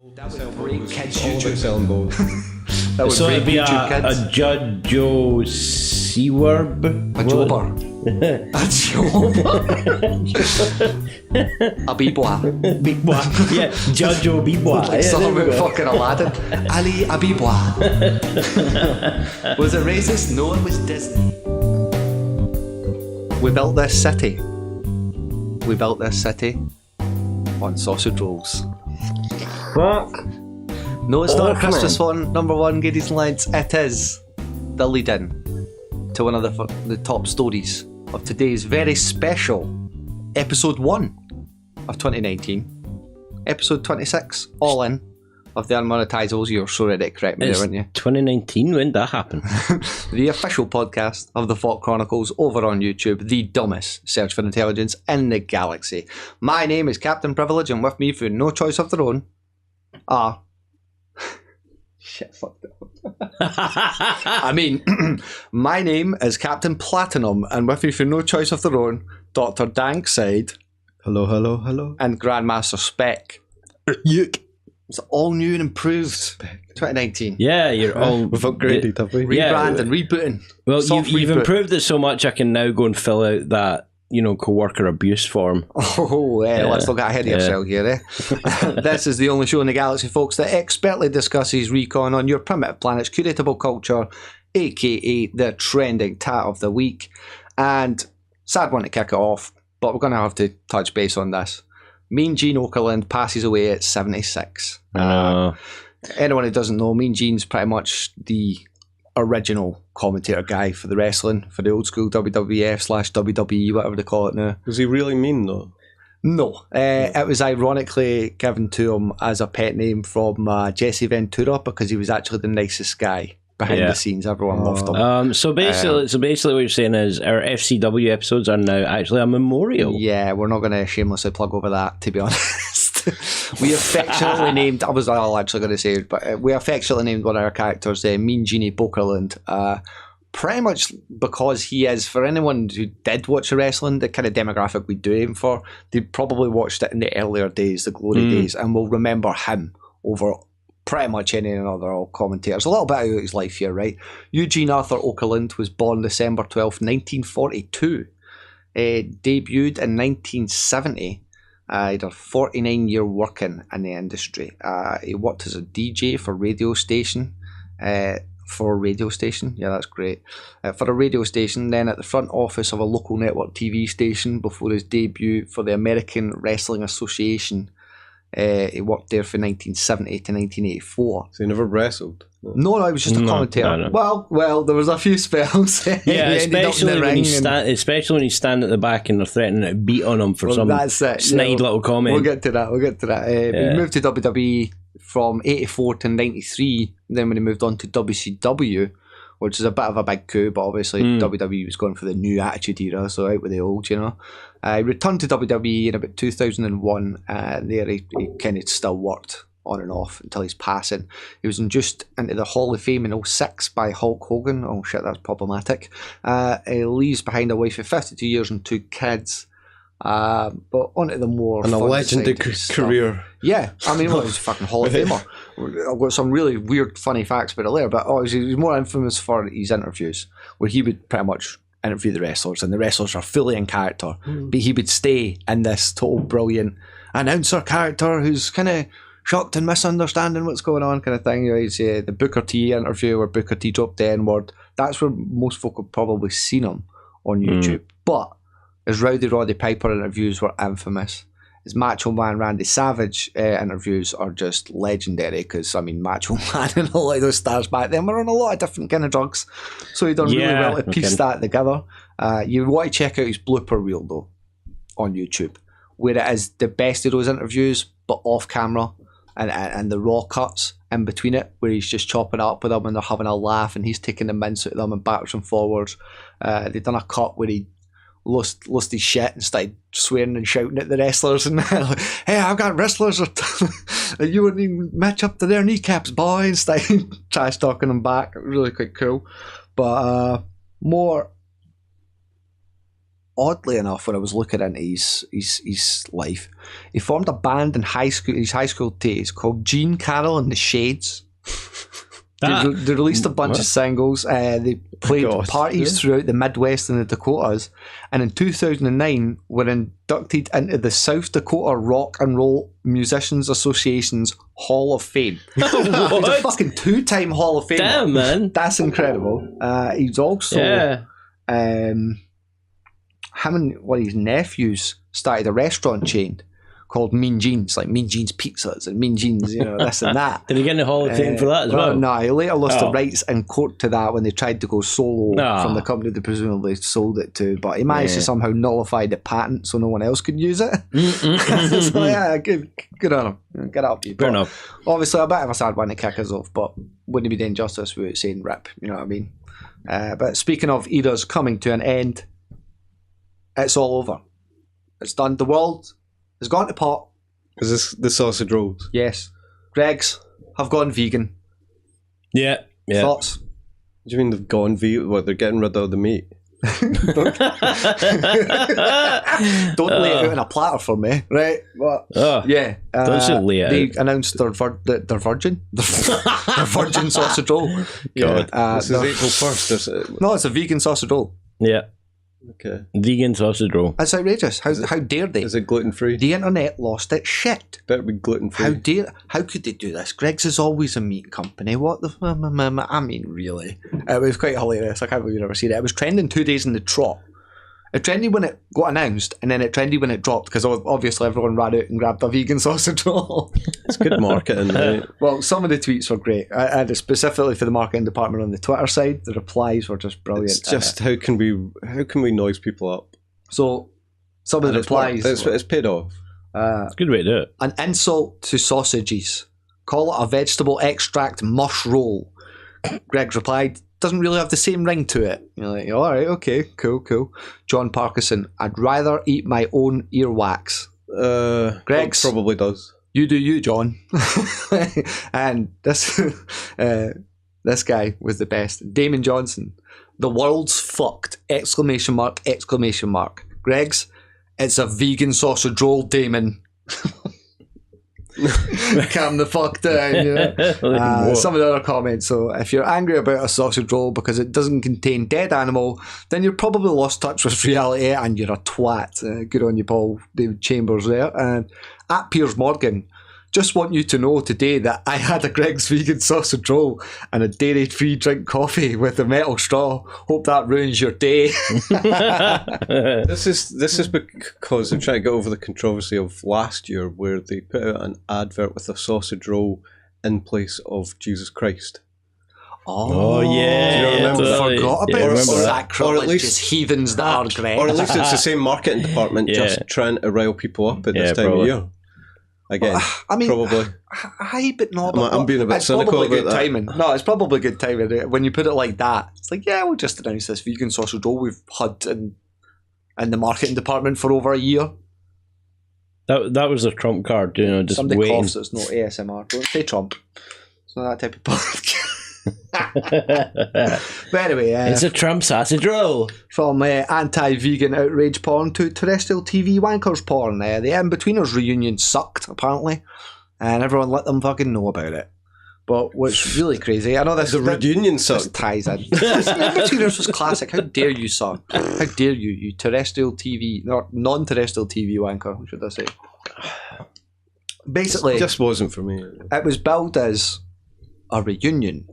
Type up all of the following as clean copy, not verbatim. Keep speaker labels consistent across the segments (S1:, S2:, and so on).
S1: That would break kids' YouTube.
S2: Selling balls.
S1: That would
S3: So
S1: break
S3: it'd be
S1: YouTube
S3: a
S1: kids.
S3: Judjo Seawerb?
S1: A jobber. A jobber. A bebois.
S3: Big boy. Yeah, Judjo Bebois.
S1: Like some fucking Aladdin. Ali Abibois. Was it racist? No, it was Disney. We built this city. We built this city on sausage rolls.
S3: Fuck.
S1: No, it's not a
S3: come
S1: Christmas one. Number one, ladies and lads. It is the lead-in to one of the top stories of today's very special episode 1 of 2019. Episode 26, all in, of the Unmonetisables. You're so ready to correct me there, aren't you?
S3: 2019, when did that happen?
S1: The official podcast of the FAWK Chronicles over on YouTube, the dumbest search for intelligence in the galaxy. My name is Cpt Privilege, and with me, through no choice of their own, are... Shit, fuck that. I mean, my name is Captain Platinum, and with me, through no choice of their own, Dr. Darkside.
S2: Hello, hello, hello.
S1: And Grandmaster Spec.
S3: Yuck.
S1: It's all new and improved. 2019.
S3: Yeah, you're all...
S2: We've upgraded, have we?
S1: Rebranding, rebooting.
S3: Well,
S1: Soft
S3: you've
S1: reboot.
S3: improved it so much I can now go and fill out that, co-worker abuse form.
S1: Oh, let's not get ahead of yourself here, eh? This is the only show in the galaxy, folks, that expertly discusses recon on your primitive planet's curatable culture, aka the trending tat of the week. And sad one to kick it off, but we're going to have to touch base on this. Mean Gene Okerlund passes away at 76. Anyone who doesn't know, Mean Gene's pretty much the original commentator guy for the wrestling, for the old school WWF/WWE, whatever they call it now.
S2: Was he really mean though?
S1: No, it was ironically given to him as a pet name from Jesse Ventura, because he was actually the nicest guy behind the scenes. Everyone loved him.
S3: So basically what you're saying is our FCW episodes are now actually a memorial.
S1: Yeah, we're not going to shamelessly plug over that, to be honest. We affectionately named, I was all actually going to say, but we affectionately named one of our characters Mean Genie Bokerland, pretty much because he is, for anyone who did watch the wrestling, the kind of demographic we do aim for, they probably watched it in the earlier days, the glory days, and will remember him over pretty much any other commentators. A little bit out of his life here, right? Eugene Arthur Okerlund was born December 12th, 1942. Debuted in 1970. He had a 49-year working in the industry. He worked as a DJ for a radio station. Yeah, that's great. For a radio station, then at the front office of a local network TV station before his debut for the American Wrestling Association. He worked there from 1970 to 1984.
S2: So he never wrestled?
S1: No, he was just a commentator.
S3: No.
S1: Well, there was a few spells.
S3: Yeah, especially when he's standing at the back and they're threatening to beat on him for some snide little comment.
S1: We'll get to that. He moved to WWE from 84 to 93. Then when he moved on to WCW, which is a bit of a big coup, but obviously WWE was going for the new Attitude Era, so out with the old, He returned to WWE in about 2001. There he kind of still worked on and off until his passing. He was induced into the Hall of Fame in 06 by Hulk Hogan. Oh shit, that's problematic. He leaves behind a wife of 52 years and 2 kids. But onto the more
S2: and a legendary career.
S1: Yeah, I mean, he's a fucking Hall of Famer. I've got some really weird, funny facts about it later, but he's more infamous for his interviews, where he would pretty much interview the wrestlers, and the wrestlers are fully in character, but he would stay in this total brilliant announcer character who's kind of shocked and misunderstanding what's going on kind of thing. He's the Booker T interview where Booker T dropped the N-word. That's where most folk have probably seen him on YouTube. But his Rowdy Roddy Piper interviews were infamous. His Macho Man Randy Savage interviews are just legendary, because, I mean, Macho Man and a lot of those stars back then were on a lot of different kind of drugs. So he done really well to piece that together. You want to check out his blooper reel, though, on YouTube, where it is the best of those interviews, but off camera, and the raw cuts in between it, where he's just chopping it up with them and they're having a laugh and he's taking the mince out of them and backwards and forwards. They've done a cut where he lost his shit and started swearing and shouting at the wrestlers and like, hey, I've got wrestlers you wouldn't even match up to their kneecaps, boy, and started trash talking them back. Really quite cool. But more oddly enough, when I was looking into his life, he formed a band in his high school days called Gene Carroll and the Shades. They released a bunch of singles. They played parties throughout the Midwest and the Dakotas, and in 2009 were inducted into the South Dakota Rock and Roll Musicians Association's Hall of Fame. He's a fucking 2-time Hall of Famer.
S3: Damn, man.
S1: That's incredible. He's also... him and one of his nephews started a restaurant chain called Mean Jeans, like Mean Jeans Pizzas and Mean Jeans, this and that.
S3: Did he get in the Hall of Fame for that as well?
S1: No, he later lost the rights in court to that when they tried to go solo from the company they presumably sold it to, but he managed to somehow nullify the patent so no one else could use it. So yeah, good on him. Get up, you.
S3: Fair enough.
S1: Obviously a bit of a sad one to kick us off, but wouldn't be doing justice without saying rip, you know what I mean? But speaking of eras coming to an end, it's all over. It's done. The world has gone to pot.
S2: Is this the sausage rolls?
S1: Yes. Greggs have gone vegan.
S3: Yeah.
S1: Thoughts?
S2: What do you mean they've gone vegan? What, they're getting rid of the meat?
S1: Don't lay it out on a platter for me, right? But, yeah.
S3: Don't lay it
S1: they
S3: out.
S1: announced their virgin. Their virgin sausage roll.
S2: God. This is April 1st.
S1: No, it's a vegan sausage roll.
S3: Yeah.
S2: Okay.
S3: Vegan sausage roll.
S1: That's outrageous. How dare they?
S2: Is it gluten-free?
S1: The internet lost its shit.
S2: Better be gluten-free.
S1: How could they do this? Greggs is always a meat company. What the... I mean, really. It was quite hilarious. I can't believe you've never seen it. It was trending 2 days in the trot. It trended when it got announced, and then it trended when it dropped, because obviously everyone ran out and grabbed a vegan sausage roll.
S2: It's good marketing, right?
S1: Well, some of the tweets were great. And specifically for the marketing department on the Twitter side, the replies were just brilliant.
S2: It's just how can we noise people up?
S1: So some of the replies...
S2: It's paid off.
S3: It's a good way to do it.
S1: An insult to sausages. Call it a vegetable extract mush roll. Greggs replied, doesn't really have the same ring to it. You're like, all right, okay, cool. John Parkinson, I'd rather eat my own earwax. Greggs
S2: probably does.
S1: You do you, John. And this this guy was the best. Damon Johnson, the world's fucked! ! Greggs, it's a vegan sausage roll, Damon. Calm the fuck down. Some of the other comments. So if you're angry about a sausage roll because it doesn't contain dead animal, then you're probably lost touch with reality and you're a twat. Good on you, Paul David Chambers there. And at Piers Morgan, just want you to know today that I had a Greggs vegan sausage roll and a dairy-free drink coffee with a metal straw. Hope that ruins your day.
S2: This is because they're trying to get over the controversy of last year where they put out an advert with a sausage roll in place of Jesus Christ.
S1: Oh
S3: yeah.
S2: Do you remember that?
S1: I forgot about
S2: sacrilegious
S1: heathens that are Greggs.
S2: Or at least it's the same marketing department just trying to rile people up at this time of year. Again, I mean, probably.
S1: But no.
S2: I'm being a bit cynical about that.
S1: Timing. No, it's probably good timing. When you put it like that, it's like, yeah, we'll just announce this vegan sausage roll we've had in the marketing department for over a year.
S3: That was a trump card, just
S1: somebody
S3: waiting.
S1: coughs, it's no ASMR. Don't say Trump. It's not that type of podcast. But anyway,
S3: it's a Trump sausage roll.
S1: From anti-vegan outrage porn to terrestrial TV wankers porn. The In-Betweeners reunion sucked, apparently, and everyone let them fucking know about it. But what's really crazy, I know this
S2: reunion sucked.
S1: This ties in. In-Betweeners was classic. How dare you, son? How dare you terrestrial TV, or non-terrestrial TV wanker, should I say? Basically,
S2: it just wasn't for me.
S1: It was billed as a reunion,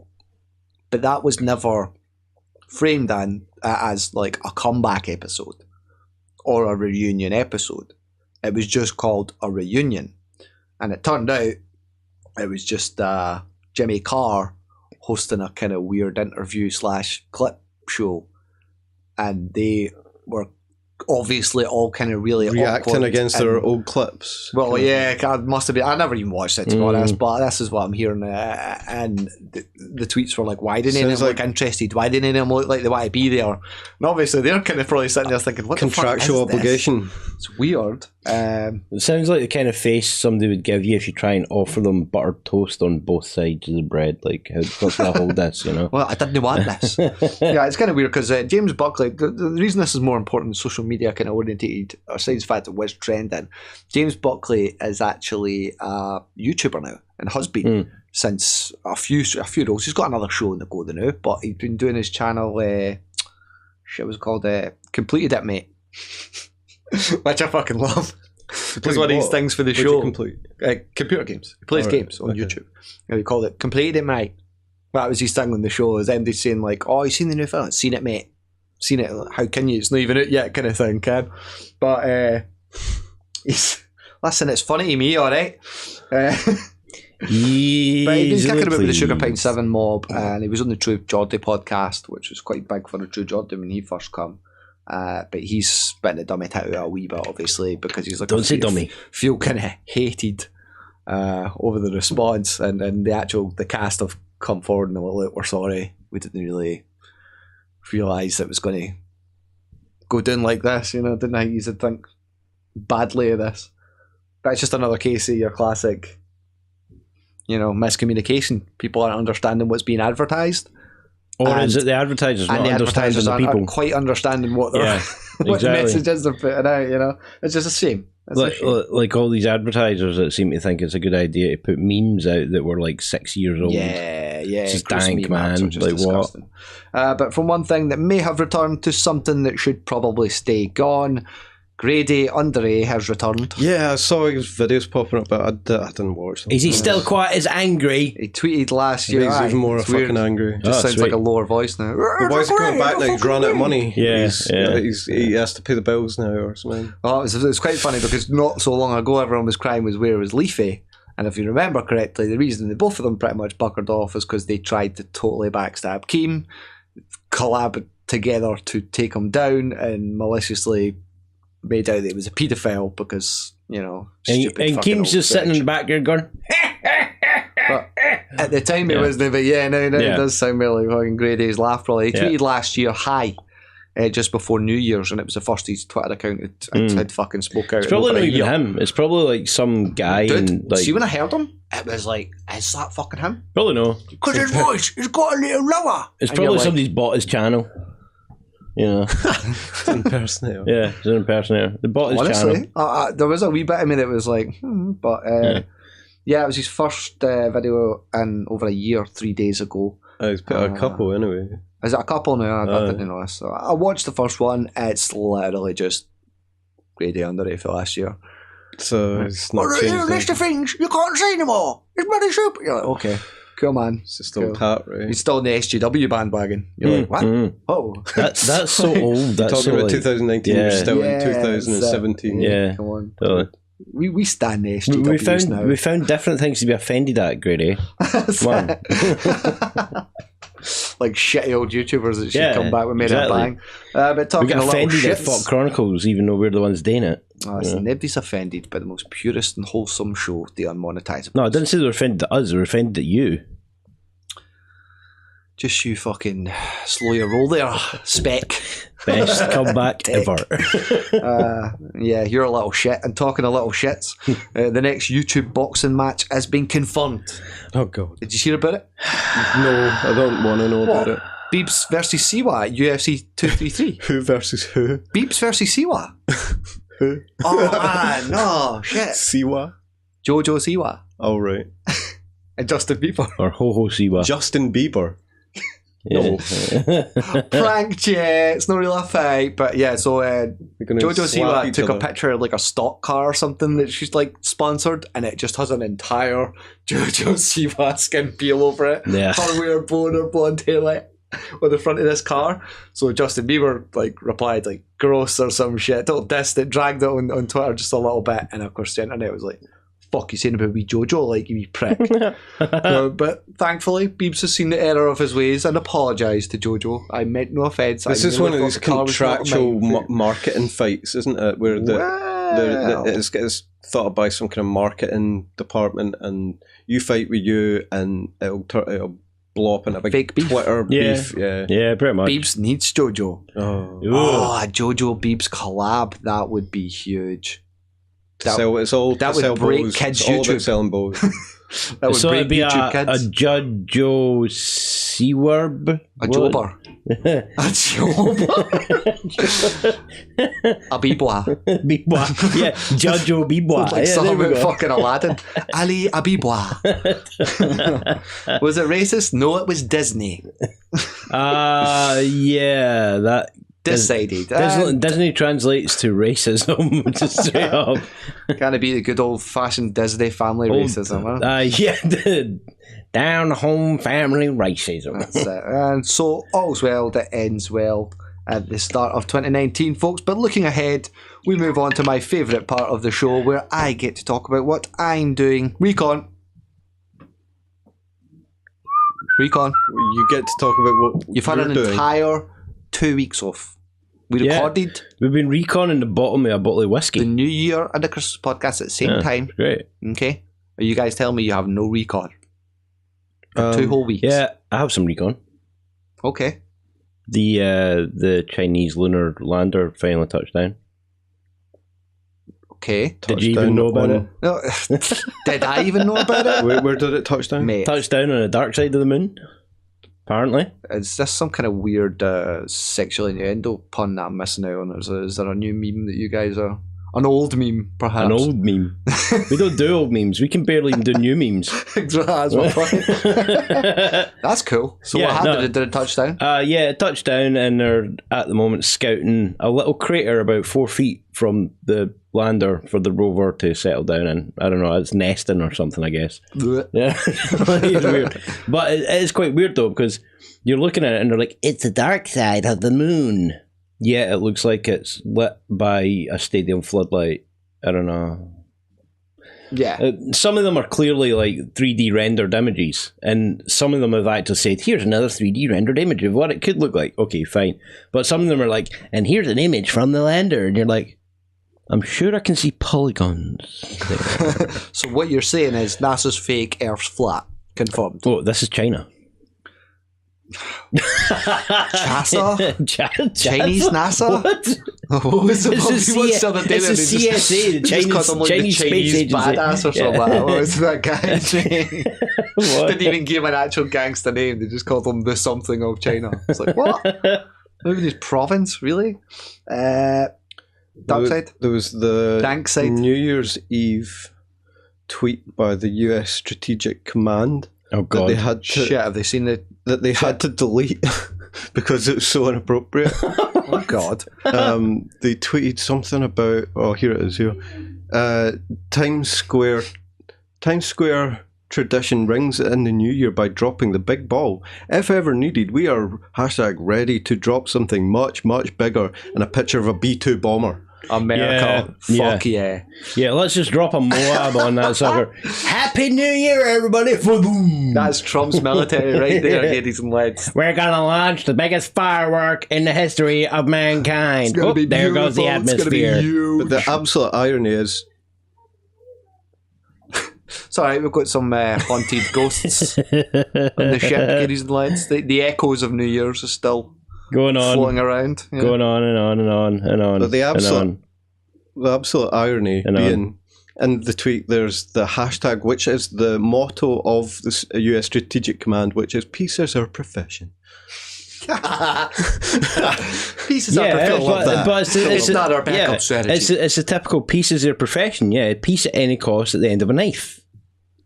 S1: but that was never framed as like a comeback episode or a reunion episode. It was just called a reunion, and it turned out it was just Jimmy Carr hosting a kind of weird interview / clip show, and they were obviously all kind of really
S2: reacting against their old clips.
S1: Well, yeah, it must have been. I never even watched it, to be honest, but this is what I'm hearing. And the tweets were like, why didn't anyone look interested? Why didn't anyone look like they want to be there? And obviously they're kind of probably sitting there thinking, what
S2: contractual
S1: the fuck is
S2: obligation.
S1: This? It's weird.
S3: It sounds like the kind of face somebody would give you if you try and offer them buttered toast on both sides of the bread. Like, what's going to hold this, Well,
S1: I didn't want this. Yeah, it's kind of weird because James Buckley, the reason this is more important than social media kind of orientated, besides the fact it was trending, James Buckley is actually a YouTuber now and has been since a few roles. He's got another show in the go now, but he's been doing his channel. Shit was called Completed It, Mate, which I fucking love. It's one of these things for the show. Computer games. He plays games on YouTube. And we called it Completed It, Mate. That was his thing on the show. Is MD saying like, "Oh, you seen the new film? Seen it, mate? Seen it? How can you? It's not even out yet," kind of thing, Ken. But listen, it's funny to me, all right. But he's kicking about with the Sugar Pine 7 mob, and he was on the True Geordie podcast, which was quite big for the True Geordie when he first come. But he's spitting the dummy out a wee bit, obviously, because he's like,
S3: don't say dummy.
S1: Feel kind of hated over the response, and the cast have come forward and they're like, "We're sorry, we didn't really realise it was going to go down like this, didn't I? You would think badly of this." But it's just another case of your classic, miscommunication. People aren't understanding what's being advertised.
S3: Or is it the advertisers not understanding the people?
S1: Aren't quite understanding what they're, what messages they're putting out, It's just a shame.
S3: Like all these advertisers that seem to think it's a good idea to put memes out that were like 6 years old.
S1: Yeah.
S3: It's just dank, man. Like
S1: disgusting. What? But from one thing that may have returned to something that should probably stay gone, Grady Under A has returned.
S2: Yeah, I saw his videos popping up, but I didn't watch them.
S3: Is he still quite as angry?
S1: He tweeted last year.
S2: He's even more fucking angry.
S1: Just sounds like a lower voice now.
S2: But why is he coming back now? He's run out of money.
S3: Yeah,
S2: he has to pay the bills now or something.
S1: Oh, it's quite funny because not so long ago everyone was crying where was Leafy. And if you remember correctly, the reason that both of them pretty much buckered off is because they tried to totally backstab Keem, collab together to take him down, and maliciously made out that it was a paedophile because,
S3: and Keem's just sitting in the background going,
S1: but at the time it wasn't, but now it does sound more like fucking Grady's laugh probably. He tweeted last year, "Hi," just before New Year's, and it was the first his Twitter account had fucking spoke out.
S3: It's probably not even him. It's probably like some guy.
S1: Dude, see, when I heard him, it was like, is that fucking him?
S3: Probably no.
S1: Because his voice has got a little lower.
S3: It's probably somebody's bought his channel.
S2: It's an impersonator.
S3: Yeah, it's an impersonator. They bought his channel.
S1: There was a wee bit of me that was like, but it was his first video in over a year, 3 days ago.
S2: He's put a couple anyway.
S1: Is it a couple now? I didn't know this. So I watched the first one. It's literally just Grady Under A for last year.
S2: So it's not changed.
S1: A list of things you can't say anymore. It's bloody super. You're like, okay. Cool, man.
S2: It's just old hat, right?
S1: He's still in the SGW bandwagon. You're like, what? Oh.
S3: That's so old. That's
S2: talking
S3: so
S2: about 2019, you're still in 2017.
S3: Yeah.
S1: Come on.
S3: Totally.
S1: We stand the SGWs now.
S3: We found different things to be offended at, Grady. Come on.
S1: Like shitty old YouTubers that should come back with made a bang. But talking
S2: we
S1: get
S3: offended at FAWK Chronicles, even though we're the ones doing it.
S1: Nobody's offended by the most purest and wholesome show, the Unmonetisables.
S3: No, I didn't say they were offended at us, they were offended at you.
S1: Just you fucking slow your roll there, Spec.
S3: Best comeback ever.
S1: You're a little shit. And talking of little shits, the next YouTube boxing match has been confirmed.
S2: Oh, God.
S1: Did you hear about it?
S2: No, I don't want to know about it.
S1: Beeps versus Siwa at UFC 233.
S2: Who versus who?
S1: Beeps versus Siwa.
S2: Who?
S1: Oh, man, no, shit.
S2: Siwa?
S1: Jojo Siwa.
S2: Oh, right.
S1: And Justin Bieber.
S3: Or Ho-Ho Siwa.
S2: Justin Bieber.
S3: Yeah.
S2: No.
S1: Pranked, yeah. It's not really a fight, but yeah, so Jojo Siwa took a picture of like a stock car or something that she's like sponsored, and it just has an entire Jojo Siwa skin peel over it.
S3: Yeah.
S1: Her weird blonde hair like on the front of this car. So Justin Bieber like replied like gross or some shit. Total dissed it, dragged it on Twitter just a little bit, and of course the internet was like, fuck you saying about wee Jojo, like, you wee prick. But thankfully, Biebs has seen the error of his ways and apologised to Jojo. I meant no offence.
S2: This is one of these contractual marketing fights, isn't it? Where it's thought of by some kind of marketing department, and you fight with you, and it'll blow up in a big
S1: fake beef.
S2: Twitter beef.
S3: Yeah, pretty much.
S1: Biebs needs Jojo.
S2: Oh,
S1: a Jojo Biebs collab, that would be huge.
S2: It's all
S1: that
S2: to
S1: would
S2: sell
S1: break
S2: bows.
S1: kids'
S2: It's all about
S1: YouTube.
S2: selling bows.
S1: That would
S3: So
S1: break
S3: it'd be
S1: YouTube
S3: a
S1: kids.
S3: Jojo Seawerb.
S1: A jobber. A jobber. A bibwa.
S3: Bibwa. Yeah, Jojo Bibwa.
S1: Like
S3: Yeah,
S1: something
S3: there we
S1: about
S3: go.
S1: fucking Aladdin. Ali Abibwa. Was it racist? No, it was Disney.
S3: Yeah, that
S1: Decided.
S3: Disney translates to racism. Just straight up.
S1: Can it be the good old fashioned Disney family racism? Huh?
S3: Yeah, the down home family racism.
S1: That's it. And so all's well that ends well at the start of 2019, folks. But looking ahead, we move on to my favourite part of the show where I get to talk about what I'm doing. Recon.
S2: You get to talk about what
S1: You've had an
S2: doing.
S1: entire 2 weeks off. We
S3: Yeah.
S1: recorded
S3: We've been reconning the bottom of a bottle of
S1: the
S3: whiskey.
S1: New Year and the Christmas podcast at the same time.
S3: Great.
S1: Okay? Are you guys telling me you have no recon? For 2 whole weeks?
S3: Yeah, I have some recon.
S1: Okay.
S3: The Chinese lunar lander finally touched down.
S1: Okay.
S3: Did you even know about it?
S1: No, did I even know about it?
S2: Where did it touch down?
S1: Mate,
S3: Touched down on the dark side of the moon. Apparently.
S1: is this some kind of weird sexual innuendo pun that I'm missing out on? Is there a new meme that you guys are... An old meme, perhaps?
S3: An old meme. We don't do old memes. We can barely even do new memes.
S1: That's my point. That's cool. So
S3: Yeah,
S1: what happened?
S3: no.
S1: Did it touch down?
S3: Yeah, it touched down and they're at the moment scouting a little crater about 4 feet from the lander for the rover to settle down in. I don't know, it's nesting or something, I guess. Yeah, it's weird. But it is quite weird though, because you're looking at it and they're like, it's the dark side of the moon. Yeah, it looks like it's lit by a stadium floodlight. I don't know.
S1: Yeah.
S3: Some of them are clearly like 3D rendered images, and some of them have actually said, here's another 3D rendered image of what it could look like. Okay, fine. But some of them are like, and here's an image from the lander, and you're like, I'm sure I can see polygons there.
S1: So what you're saying is NASA's fake, Earth's flat. Confirmed.
S3: Oh, this is China.
S1: NASA? Chinese NASA?
S3: What?
S1: What was the
S3: It's the
S1: what's the other day
S3: it's
S1: that
S3: the
S1: they just-
S3: CSA, the
S1: they just called
S3: Chinese,
S1: him, like, the
S3: Chinese Space Agency.
S1: badass or something.
S3: Yeah.
S1: What was that guy saying?
S3: What?
S1: Didn't even give him an actual gangster name. They just called him the something of China. It's like, what? Maybe this province, really? Darkside?
S2: There was the
S1: Darkside?
S2: New Year's Eve tweet by the US Strategic Command
S3: Oh,
S2: that
S3: God.
S2: they had to
S1: Shit, have they seen the...
S2: had to delete because it was so inappropriate.
S1: Oh, God.
S2: They tweeted something about, oh, here it is here. Times Square tradition rings in the new year by dropping the big ball. If ever needed, we are #ready to drop something much, much bigger, and a picture of a B-2 bomber.
S1: America.
S3: Yeah,
S1: Fuck yeah.
S3: Yeah, let's just drop a Moab on that sucker. Happy New Year, everybody! Boom!
S1: That's Trump's military right there, ladies and lads.
S3: We're gonna launch the biggest firework in the history of mankind.
S1: It's gonna
S3: Oh,
S1: be
S3: there goes the
S1: beautiful. It's gonna be
S3: atmosphere.
S1: huge.
S2: But the absolute irony is,
S1: It's alright, we've got some haunted ghosts on the ship, ladies and lads. The echoes of New Year's are still
S3: Going on,
S1: flowing around. Yeah.
S3: going on and on and on and on.
S2: but the
S3: and
S2: absolute irony
S3: And on.
S2: being, in the tweet, there's the hashtag, which is the motto of the US Strategic Command, which is "Peace is our profession."
S1: Pieces
S3: Yeah,
S1: are perfect.
S3: but
S1: It's not our backup strategy.
S3: It's a typical peace is their profession. Yeah, peace at any cost at the end of a knife.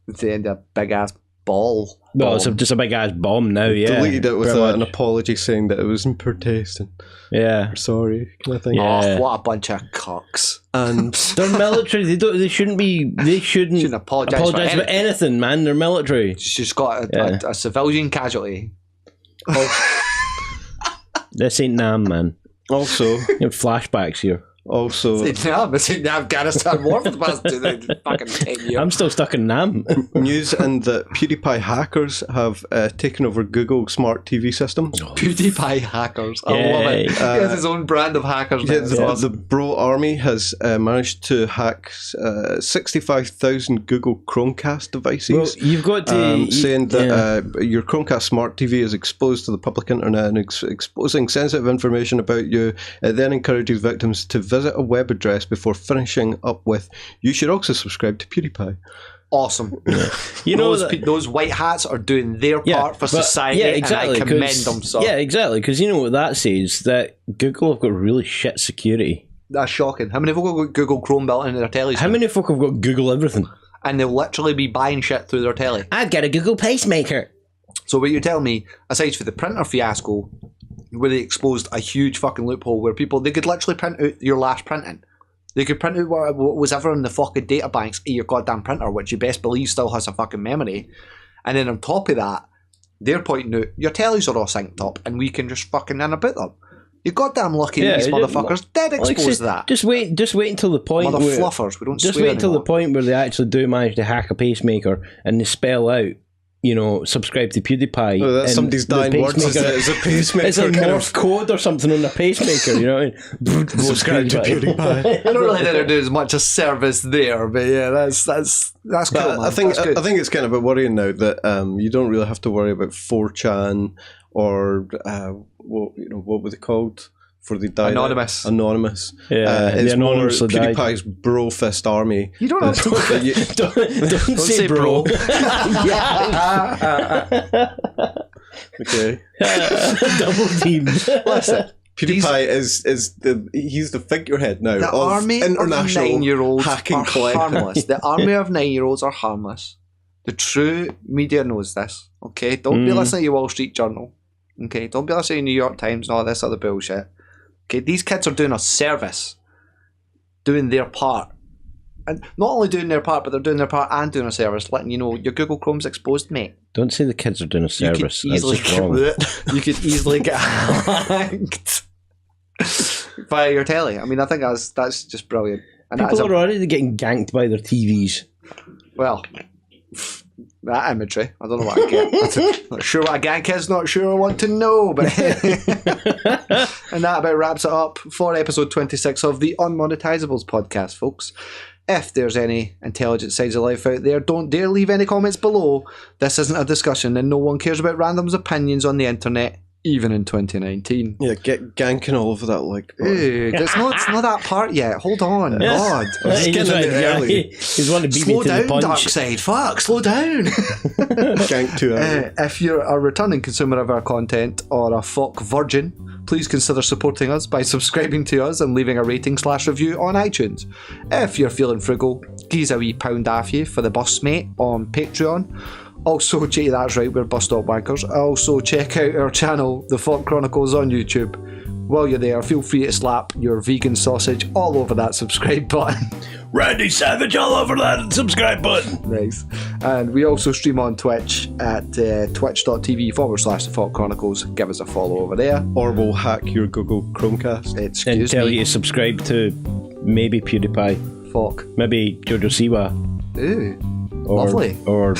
S1: It's the end of a big ass ball.
S3: Well, it's just a big ass bomb now. Yeah,
S2: Deleted it with
S3: pretty
S2: an
S3: much.
S2: apology saying that it was in poor taste and
S3: Yeah,
S2: sorry kind of thing.
S3: Yeah.
S1: Oh, what a bunch of cocks.
S2: And
S3: they're military. They shouldn't be. They shouldn't
S1: apologise for
S3: about anything, man. They're military.
S1: She's got
S3: Yeah.
S1: a civilian casualty.
S3: This ain't Nam, man.
S2: also,
S3: You have flashbacks here.
S1: It's in the Afghanistan war for the past fucking 10 years.
S3: I'm still stuck in Nam.
S2: news and that PewDiePie hackers have taken over Google Smart TV system.
S1: PewDiePie hackers. I love it. He has his own brand of hackers now.
S2: Yeah,
S1: It's
S2: the
S1: awesome.
S2: Bro Army has managed to hack 65,000 Google Chromecast devices.
S3: Well, you've got to
S2: saying that your Chromecast Smart TV is exposed to the public internet and exposing sensitive information about you. It then encourages victims to visit a web address before finishing up with, you should also subscribe to PewDiePie.
S1: Awesome.
S3: You know,
S1: those white hats are doing their part for society,
S3: exactly,
S1: and I commend them. So.
S3: Yeah, exactly, because you know what that says? That Google have got really shit security.
S1: That's shocking. How many folk have got Google Chrome built into their tellies?
S3: How many folk have got Google everything?
S1: And they'll literally be buying shit through their telly.
S3: I've got a Google pacemaker.
S1: So what you tell me, aside from the printer fiasco, where they exposed a huge fucking loophole where they could literally print out your last printing. They could print out what was ever in the fucking data banks of your goddamn printer, which you best believe still has a fucking memory. And then on top of that, they're pointing out your tellies are all synced up and we can just fucking in about them. You're goddamn lucky these motherfuckers did expose that.
S3: Just wait until the point
S1: Mother
S3: where...
S1: fluffers, we don't
S3: Just
S1: swear
S3: wait until
S1: anymore.
S3: the point where they actually do manage to hack a pacemaker and they spell out, you know, subscribe to PewDiePie.
S2: Oh, that's somebody's dying words. It's a pacemaker.
S3: It's a Morse code or something on the pacemaker, you know what I mean?
S2: Subscribe to PewDiePie.
S1: I don't really think they're doing as much a service there, but yeah, that's cool, man.
S2: I think
S1: That's good.
S2: I think it's kind of a bit worrying now that you don't really have to worry about 4chan or what were they called for the died
S1: Anonymous.
S3: Yeah,
S2: it's
S3: the
S2: more
S3: anonymous died.
S2: PewDiePie's bro fist army.
S1: You don't have to.
S3: Don't say bro.
S2: Okay.
S3: Double team.
S1: Listen,
S2: PewDiePie he's the figurehead now
S1: the
S2: of
S1: army
S2: international
S1: of 9-year-olds
S2: hacking
S1: are
S2: clan.
S1: harmless. The army of 9-year-olds are harmless. The true media knows this. Okay, don't be listening to Wall Street Journal. Okay, don't be listening to New York Times and all this other bullshit. Okay, these kids are doing a service, doing their part. And not only doing their part, but they're doing their part and doing a service, letting you know your Google Chrome's exposed, mate.
S3: Don't say the kids are doing a service.
S1: You could easily get hacked via your telly. I mean, I think that's just brilliant. And
S3: People are already getting ganked by their TVs.
S1: Well, that imagery, I don't know what I get. Not sure what a gank is, not sure I want to know. But and that about wraps it up for episode 26 of the Unmonetisables podcast, folks. If there's any intelligent sides of life out there, don't dare leave any comments below. This isn't a discussion and no one cares about random's opinions on the internet, even in 2019.
S2: Yeah, get ganking all over that like button.
S1: Hey, it's not that part yet. Hold on. God.
S2: Just getting in there early.
S3: He's wanting to beat
S1: Slow
S3: me to
S1: down,
S3: the punch.
S1: Darkside. Fuck, slow down.
S2: Gank 2 hours.
S1: If you're a returning consumer of our content or a FAWK virgin, please consider supporting us by subscribing to us and leaving a rating/review on iTunes. If you're feeling frugal, geez a wee pound off you for the bus mate on Patreon. Also, that's right, we're bus stop wankers. Also, check out our channel, the FAWK Chronicles on YouTube. While you're there, feel free to slap your vegan sausage all over that subscribe button.
S3: Randy Savage all over that subscribe button.
S1: Nice. And we also stream on Twitch at twitch.tv/the FAWK Chronicles. Give us a follow over there.
S2: Or we'll hack your Google Chromecast.
S3: And
S1: Excuse
S3: tell
S1: me.
S3: you to subscribe to maybe PewDiePie,
S1: FAWK.
S3: maybe Jojo Siwa,
S1: Ooh.
S3: or
S1: Lovely.
S3: or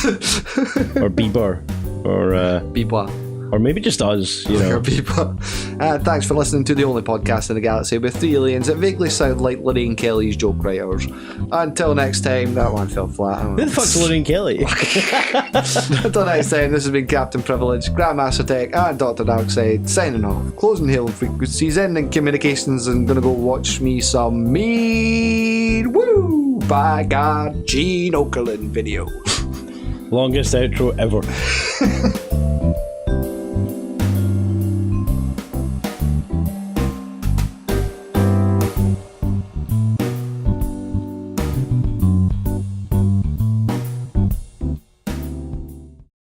S3: Bieber, or maybe just us, you know.
S1: People. Thanks for listening to the only podcast in the galaxy with 3 aliens that vaguely sound like Lorraine Kelly's joke writers. Until next time, that one fell flat.
S3: Who the fuck's Lorraine Kelly?
S1: Until next time, this has been Captain Privilege, Grandmaster Tech, and Dr. Darkside signing off. Closing hailing frequencies, ending communications, and gonna go watch me some mean woo by God Gene Okerlund video.
S3: Longest outro ever.